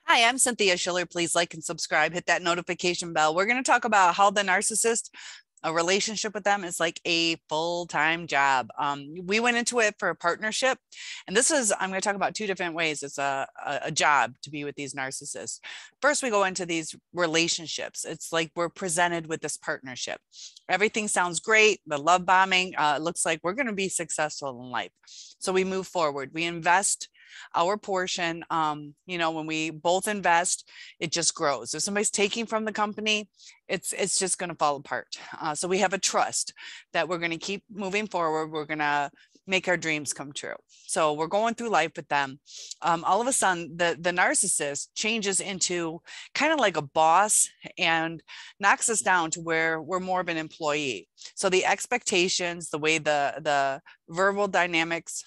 Hi, I'm Cynthia Schiller. Please like and subscribe, hit that notification bell. We're going to talk about how the narcissist, a relationship with them is like a full-time job. We went into it for a partnership, and I'm going to talk about two different ways. It's a job to be with these narcissists. First, we go into these relationships. It's like we're presented with this partnership. Everything sounds great. The love bombing looks like we're going to be successful in life. So we move forward. We invest our portion. When we both invest, it just grows. If somebody's taking from the company, it's just going to fall apart. So we have a trust that we're going to keep moving forward. We're going to make our dreams come true. So we're going through life with them. All of a sudden, the narcissist changes into kind of like a boss and knocks us down to where we're more of an employee. So the expectations, the way the verbal dynamics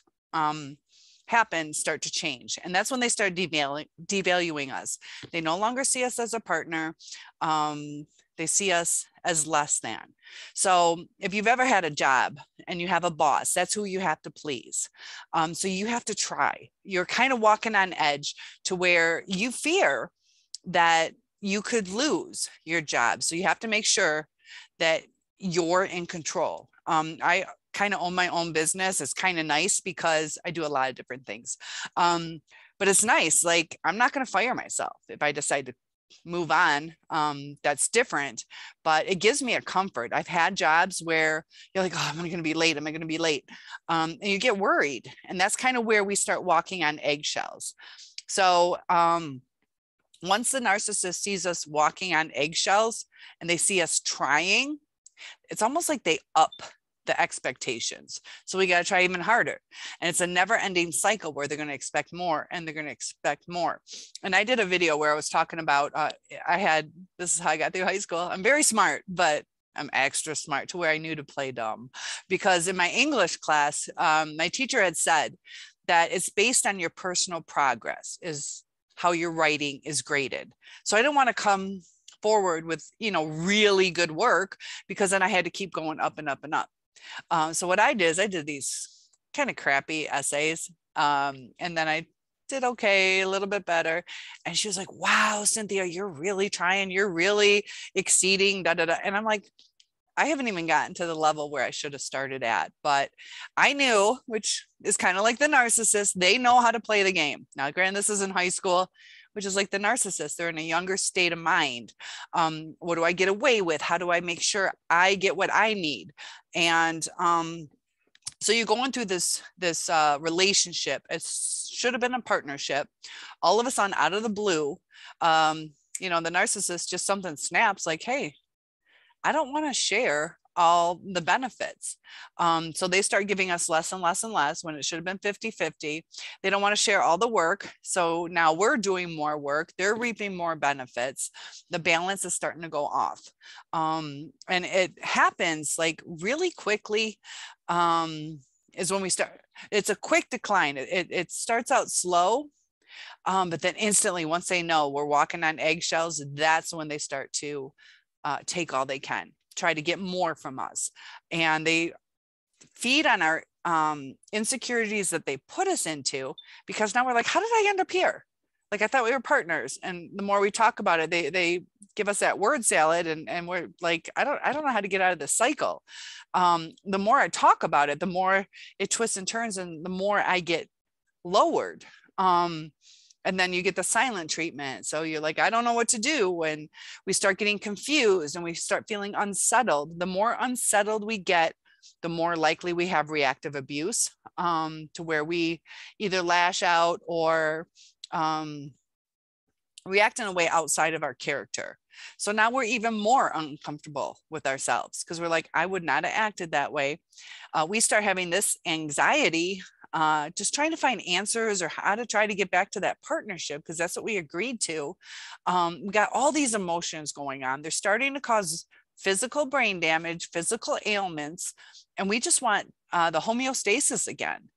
start to change. And that's when they start devaluing us. They no longer see us as a partner. They see us as less than. So if you've ever had a job and you have a boss, that's who you have to please. So you have to try. You're kind of walking on edge to where you fear that you could lose your job. So you have to make sure that you're in control. I kind of own my own business. It's kind of nice because I do a lot of different things. But it's nice. Like, I'm not going to fire myself if I decide to move on. That's different, but it gives me a comfort. I've had jobs where you're like, oh, am I going to be late? Am I going to be late? And you get worried. And that's kind of where we start walking on eggshells. So, once the narcissist sees us walking on eggshells and they see us trying, it's almost like they up the expectations. So we got to try even harder. And it's a never ending cycle where they're going to expect more and they're going to expect more. And I did a video where I was talking about, this is how I got through high school. I'm very smart, but I'm extra smart to where I knew to play dumb, because in my English class, my teacher had said that it's based on your personal progress is how your writing is graded. So I didn't want to come forward with, really good work, because then I had to keep going up and up and up. So what I did is I did these kind of crappy essays. And then I did okay, a little bit better. And she was like, wow, Cynthia, you're really trying. You're really exceeding, da, da, da. And I'm like, I haven't even gotten to the level where I should have started at, but I knew, which is kind of like the narcissist. They know how to play the game. Now, granted, this is in high school, which is like the narcissist. They're in a younger state of mind. What do I get away with? How do I make sure I get what I need? And so you're going through this relationship. It should have been a partnership. All of a sudden, out of the blue, the narcissist, just something snaps like, hey, I don't want to share all the benefits. So they start giving us less and less and less when it should have been 50-50. They don't want to share all the work. So now we're doing more work. They're reaping more benefits. The balance is starting to go off. And it happens like really quickly, is when we start. It's a quick decline. It starts out slow. But then instantly, once they know we're walking on eggshells, that's when they start to take all they can, try to get more from us. And they feed on our insecurities that they put us into, because now we're like, how did I end up here? Like, I thought we were partners. And the more we talk about it, they give us that word salad, and we're like, I don't know how to get out of this cycle. The more I talk about it, the more it twists and turns, and the more I get lowered. And then you get the silent treatment. So you're like, I don't know what to do. When we start getting confused and we start feeling unsettled, the more unsettled we get, the more likely we have reactive abuse, to where we either lash out or react in a way outside of our character. So now we're even more uncomfortable with ourselves, because we're like, I would not have acted that way. We start having this anxiety, just trying to find answers or how to try to get back to that partnership, because that's what we agreed to. We got all these emotions going on. They're starting to cause physical brain damage, physical ailments, and we just want the homeostasis again.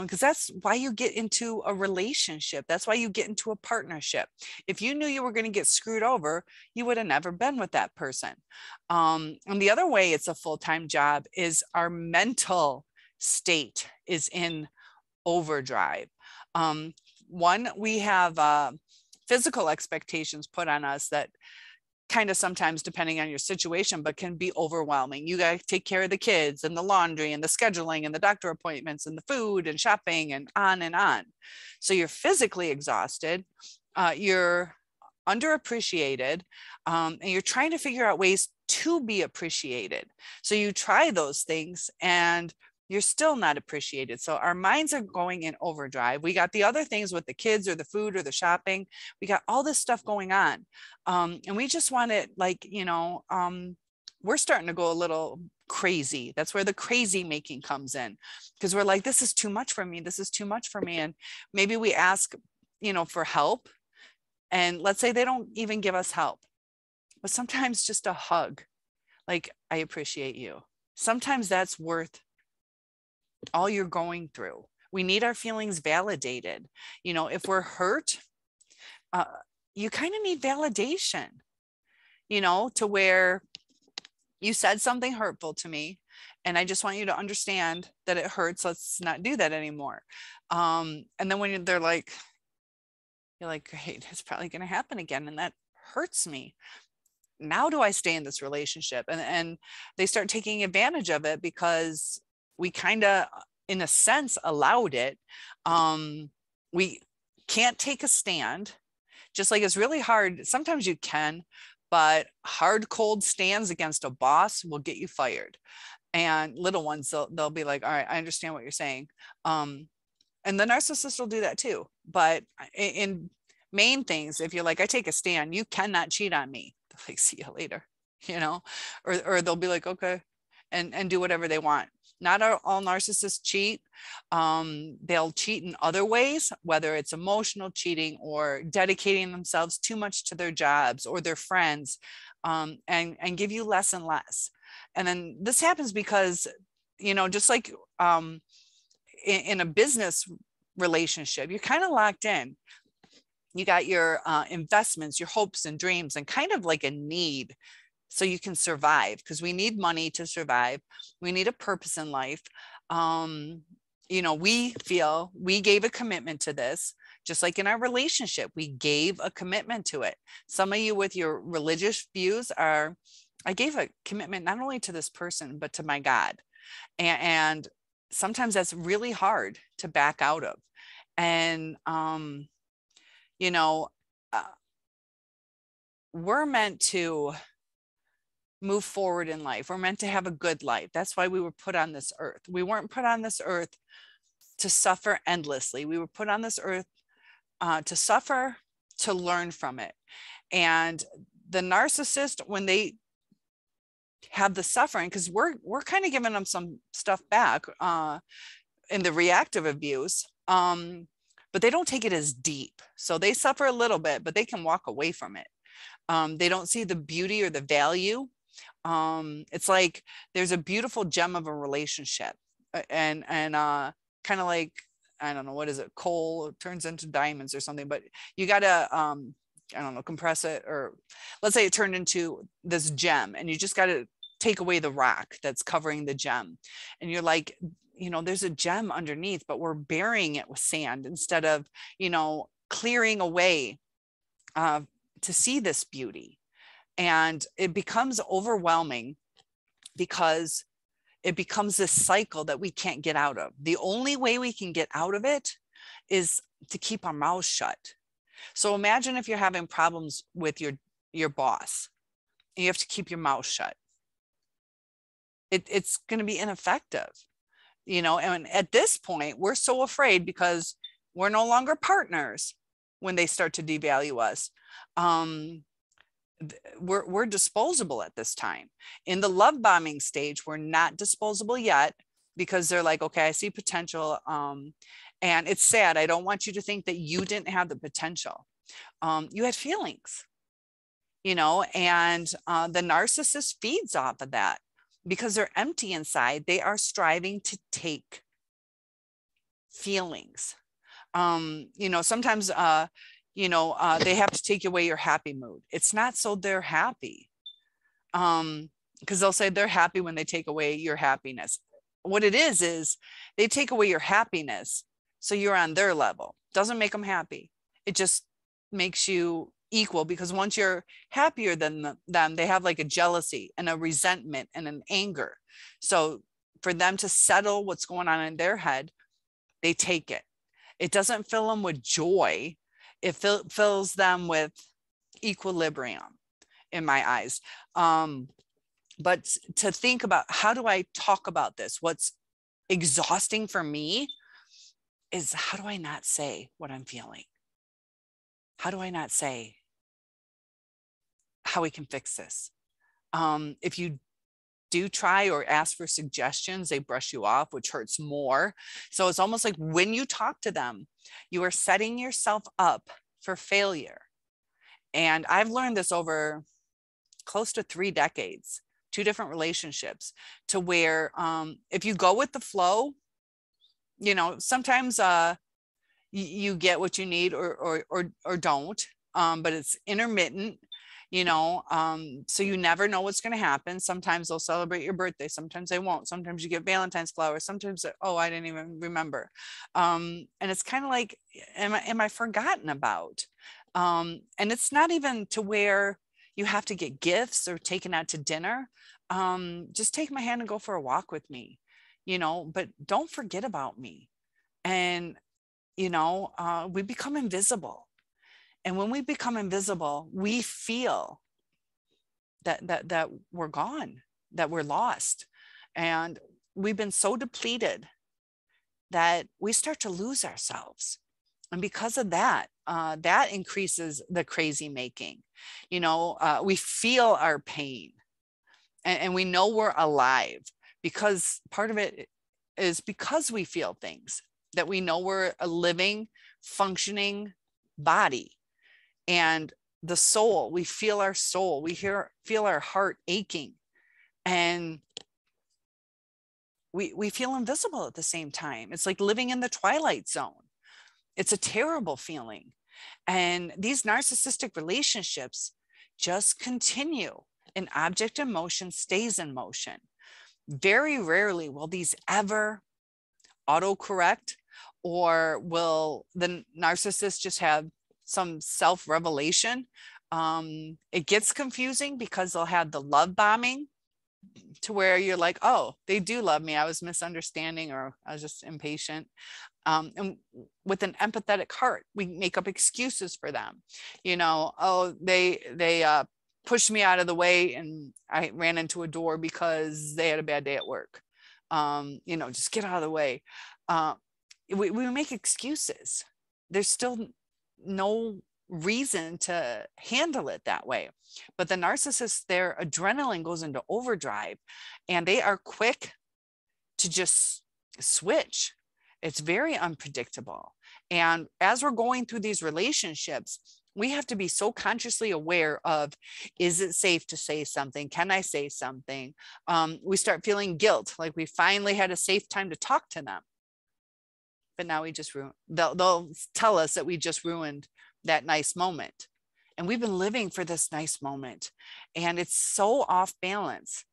Because that's why you get into a relationship. That's why you get into a partnership. If you knew you were going to get screwed over, you would have never been with that person. And the other way it's a full-time job is our mental state is in overdrive. One, we have physical expectations put on us that kind of sometimes, depending on your situation, but can be overwhelming. You got to take care of the kids and the laundry and the scheduling and the doctor appointments and the food and shopping and on and on. So you're physically exhausted. You're underappreciated, and you're trying to figure out ways to be appreciated. So you try those things and you're still not appreciated. So our minds are going in overdrive. We got the other things with the kids or the food or the shopping. We got all this stuff going on. And we just want it, like, we're starting to go a little crazy. That's where the crazy making comes in, because we're like, this is too much for me. This is too much for me. And maybe we ask, for help. And let's say they don't even give us help, but sometimes just a hug, like, I appreciate you. Sometimes that's worth all you're going through. We need our feelings validated. If we're hurt, you kind of need validation, to where you said something hurtful to me, and I just want you to understand that it hurts. Let's not do that anymore. And then when they're like, you're like, great, it's probably going to happen again. And that hurts me. Now do I stay in this relationship? And they start taking advantage of it because we kind of, in a sense, allowed it. We can't take a stand. Just like it's really hard. Sometimes you can, but hard, cold stands against a boss will get you fired. And little ones, they'll be like, all right, I understand what you're saying. And the narcissist will do that too. But in main things, if you're like, I take a stand, you cannot cheat on me. They'll like, see you later, or they'll be like, okay, and do whatever they want. Not all narcissists cheat. They'll cheat in other ways, whether it's emotional cheating or dedicating themselves too much to their jobs or their friends, and give you less and less. And then this happens because, just like in a business relationship, you're kind of locked in. You got your investments, your hopes and dreams, and kind of like a need so you can survive, because we need money to survive. We need a purpose in life. We feel we gave a commitment to this, just like in our relationship, we gave a commitment to it. Some of you with your religious views are, I gave a commitment not only to this person, but to my God. And sometimes that's really hard to back out of. And, we're meant to move forward in life. We're meant to have a good life. That's why we were put on this earth. We weren't put on this earth to suffer endlessly. We were put on this earth to suffer, to learn from it. And the narcissist, when they have the suffering, because we're kind of giving them some stuff back in the reactive abuse, but they don't take it as deep. So they suffer a little bit, but they can walk away from it. They don't see the beauty or the value. It's like there's a beautiful gem of a relationship, and kind of like, I don't know, what is it? Coal turns into diamonds or something, but you got to, I don't know, compress it, or let's say it turned into this gem, and you just got to take away the rock that's covering the gem. And you're like, there's a gem underneath, but we're burying it with sand instead of, clearing away to see this beauty. And it becomes overwhelming because it becomes this cycle that we can't get out of. The only way we can get out of it is to keep our mouths shut. So imagine if you're having problems with your boss, and you have to keep your mouth shut. It's going to be ineffective, and at this point, we're so afraid because we're no longer partners when they start to devalue us. We're disposable at this time. In the love bombing stage, we're not disposable yet, because they're like, okay, I see potential. And it's sad. I don't want you to think that you didn't have the potential. You had feelings, and the narcissist feeds off of that because they're empty inside. They are striving to take feelings. Sometimes, they have to take away your happy mood. It's not so they're happy, because they'll say they're happy when they take away your happiness. What it is they take away your happiness so you're on their level. Doesn't make them happy. It just makes you equal, because once you're happier than them, they have like a jealousy and a resentment and an anger. So for them to settle what's going on in their head, they take it. It doesn't fill them with joy. It fills them with equilibrium in my eyes. But to think about, how do I talk about this? What's exhausting for me is, how do I not say what I'm feeling? How do I not say how we can fix this? If you do try or ask for suggestions, they brush you off, which hurts more. So it's almost like when you talk to them, you are setting yourself up for failure. And I've learned this over close to 3 decades, 2 different relationships, to where if you go with the flow, you know, sometimes you get what you need or don't, but it's intermittent, you know, so you never know what's going to happen. Sometimes they'll celebrate your birthday, sometimes they won't. Sometimes you get Valentine's flowers, sometimes, oh, I didn't even remember. And it's kind of like, am I forgotten about? And it's not even to where you have to get gifts or taken out to dinner. Just take my hand and go for a walk with me, you know, but don't forget about me. And, you know, we become invisible. And when we become invisible, we feel that we're gone, that we're lost. And we've been so depleted that we start to lose ourselves. And because of that, that increases the crazy making. You know, we feel our pain, and we know we're alive, because part of it is because we feel things, that we know we're a living, functioning body. And the soul, we feel our soul, we feel our heart aching, and we feel invisible at the same time. It's like living in the twilight zone. It's a terrible feeling. And these narcissistic relationships just continue. An object in motion stays in motion. Very rarely will these ever autocorrect, or will the narcissist just have some self-revelation. It gets confusing because they'll have the love bombing, to where you're like, oh, they do love me, I was misunderstanding, or I was just impatient. And with an empathetic heart, we make up excuses for them. You know, oh, they pushed me out of the way and I ran into a door because they had a bad day at work. You know, just get out of the way. We make excuses. There's still no reason to handle it that way. But the narcissist, their adrenaline goes into overdrive, and they are quick to just switch. It's very unpredictable. And as we're going through these relationships, we have to be so consciously aware of, is it safe to say something? Can I say something? We start feeling guilt, like we finally had a safe time to talk to them. But now we just they'll tell us that we just ruined that nice moment. And we've been living for this nice moment. And it's so off balance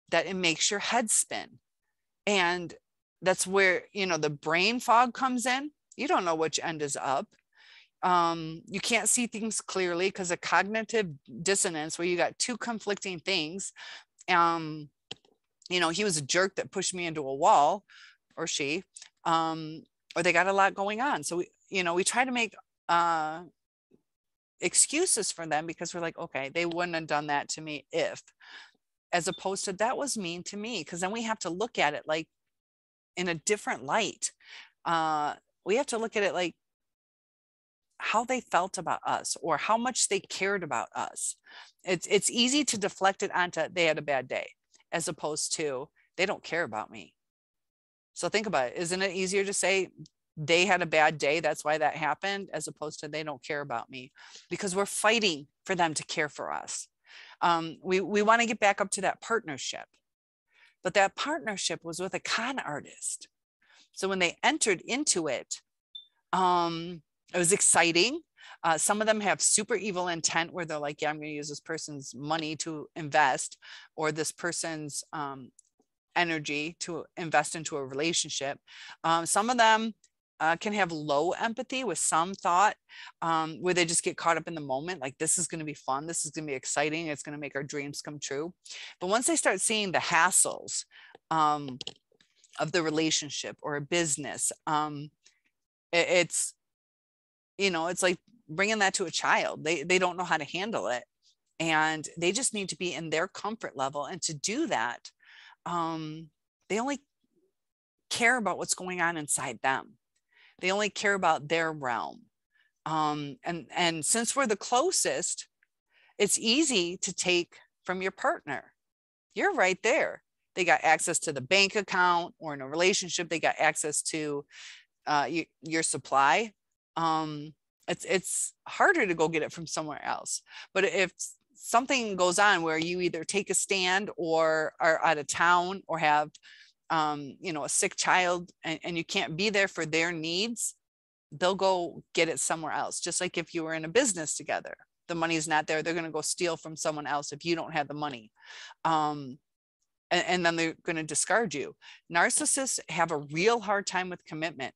that it makes your head spin. And that's where, you know, the brain fog comes in. You don't know which end is up. You can't see things clearly because of cognitive dissonance, where you got 2 conflicting things. You know, he was a jerk that pushed me into a wall, or she, or they got a lot going on. So we try to make excuses for them, because we're like, okay, they wouldn't have done that to me if, as opposed to, that was mean to me. Because then we have to look at it like in a different light. We have to look at it like how they felt about us, or how much they cared about us. It's easy to deflect it onto, they had a bad day, as opposed to, they don't care about me. So think about it. Isn't it easier to say they had a bad day, that's why that happened, as opposed to, they don't care about me? Because we're fighting for them to care for us. We want to get back up to that partnership, but that partnership was with a con artist. So when they entered into it, it was exciting. Some of them have super evil intent, where they're like, yeah, I'm going to use this person's money to invest, or this person's energy to invest into a relationship. Some of them can have low empathy with some thought, where they just get caught up in the moment. Like, this is going to be fun. This is going to be exciting. It's going to make our dreams come true. But once they start seeing the hassles of the relationship or a business, it's, it's like bringing that to a child. They don't know how to handle it. And they just need to be in their comfort level. And to do that, they only care about what's going on inside them. They only care about their realm. And since we're the closest, it's easy to take from your partner. You're right there. They got access to the bank account, or in a relationship, they got access to your supply. It's harder to go get it from somewhere else. But if something goes on where you either take a stand or are out of town, or have a sick child, and you can't be there for their needs, they'll go get it somewhere else. Just like if you were in a business together, the money's not there, they're going to go steal from someone else if you don't have the money. And then they're going to discard you. Narcissists have a real hard time with commitment.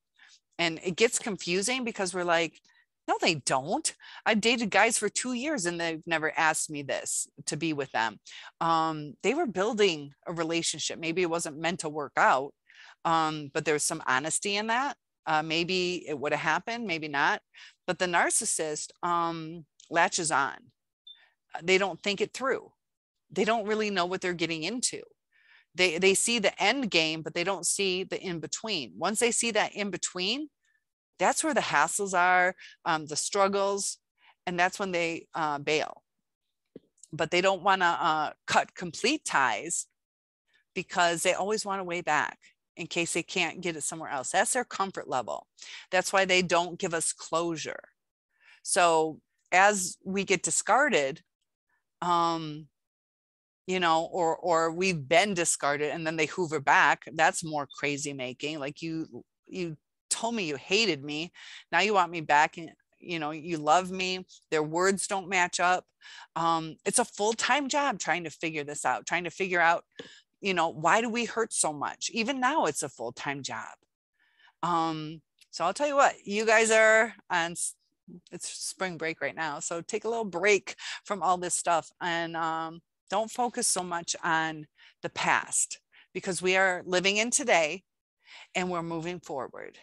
And it gets confusing because we're like, no, they don't. I've dated guys for 2 years and they've never asked me this to be with them. They were building a relationship. Maybe it wasn't meant to work out, but there's some honesty in that. Maybe it would have happened, maybe not. But the narcissist latches on. They don't think it through. They don't really know what they're getting into. They see the end game, but they don't see the in between. Once they see that in between, that's where the hassles are, the struggles, and that's when they bail. But they don't want to cut complete ties, because they always want a way back in case they can't get it somewhere else. That's their comfort level. That's why they don't give us closure. So as we get discarded, or we've been discarded and then they hoover back, that's more crazy making. Like, you told me you hated me, now you want me back, and you love me. Their words don't match up. It's a full-time job trying to figure this out, trying to figure out, why do we hurt so much? Even now it's a full-time job. So I'll tell you what, you guys are on, it's spring break right now, so take a little break from all this stuff, and don't focus so much on the past, because we are living in today and we're moving forward.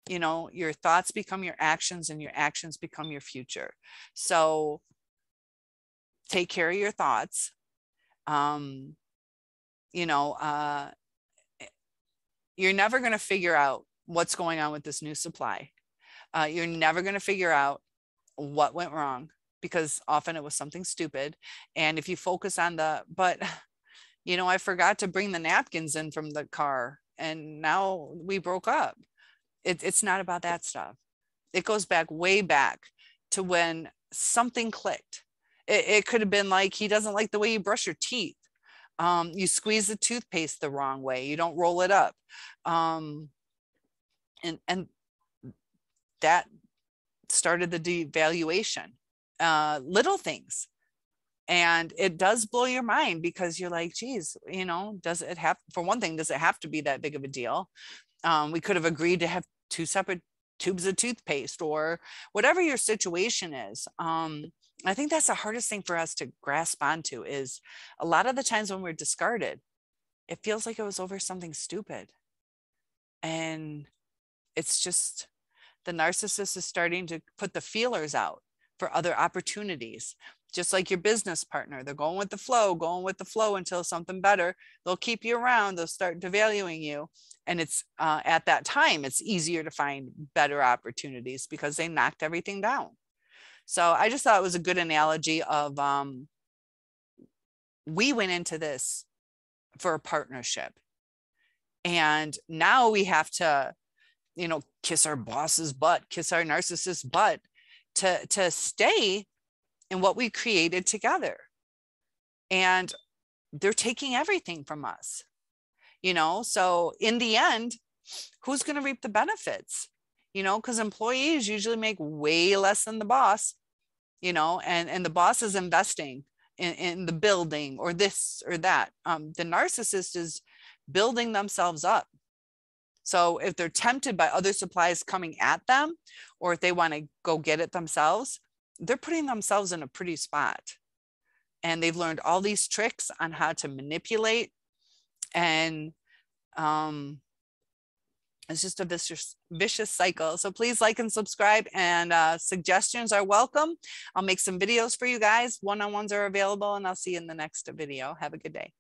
Your thoughts become your actions, and your actions become your future. So take care of your thoughts. You're never going to figure out what's going on with this new supply. You're never going to figure out what went wrong, because often it was something stupid. And if you focus on I forgot to bring the napkins in from the car and now we broke up. It's not about that stuff. It goes way back to when something clicked. It could have been like, he doesn't like the way you brush your teeth. You squeeze the toothpaste the wrong way. You don't roll it up. And that started the devaluation. Little things. And it does blow your mind, because you're like, geez, does it have to be that big of a deal? We could have agreed to have 2 separate tubes of toothpaste, or whatever your situation is. I think that's the hardest thing for us to grasp onto, is a lot of the times when we're discarded, it feels like it was over something stupid. And it's just, the narcissist is starting to put the feelers out for other opportunities. Just like your business partner, they're going with the flow until something better. They'll keep you around. They'll start devaluing you. And it's at that time, it's easier to find better opportunities because they knocked everything down. So I just thought it was a good analogy of we went into this for a partnership. And now we have to, kiss our boss's butt, kiss our narcissist's butt to stay in what we created together. And they're taking everything from us, so in the end, who's going to reap the benefits? Because employees usually make way less than the boss, and the boss is investing in the building or this or that. The narcissist is building themselves up. So if they're tempted by other supplies coming at them, or if they want to go get it themselves, they're putting themselves in a pretty spot. And they've learned all these tricks on how to manipulate. And it's just a vicious cycle. So please like and subscribe, and suggestions are welcome. I'll make some videos for you guys. One-on-ones are available, and I'll see you in the next video. Have a good day.